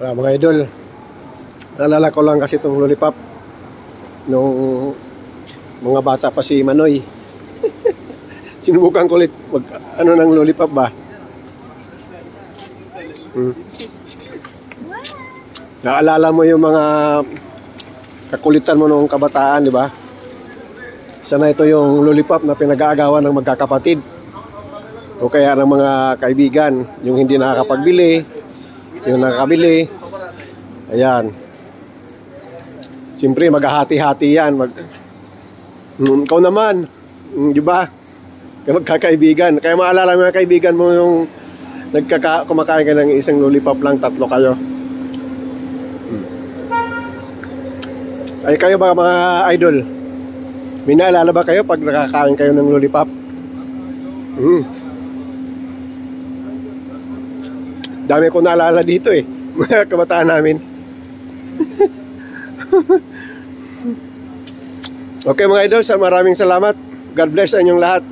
Mga idol, naalala ko lang kasi itong lollipop nung mga bata pa si Manoy. Sinubukan ko ulit mag ano ng lollipop ba. Naalala mo yung mga kakulitan mo nung kabataan, di ba? Sana ito yung lollipop na pinag-aagawan ng magkakapatid o kaya ng mga kaibigan, yung hindi nakakapagbili, yung nakakabili. Ayan. Siyempre maghahati-hati yan. Ikaw naman, di ba? Magkakaibigan. Kaya maalala mo mga kaibigan mo yung kumakain ka ng isang lollipop lang, 3 kayo. Ay kayo ba mga idol? May naalala ba kayo pag nakakain kayo ng lollipop? Dami ko naalala dito eh. Mga kabataan namin. Okay mga idol, maraming salamat. God bless sa inyong lahat.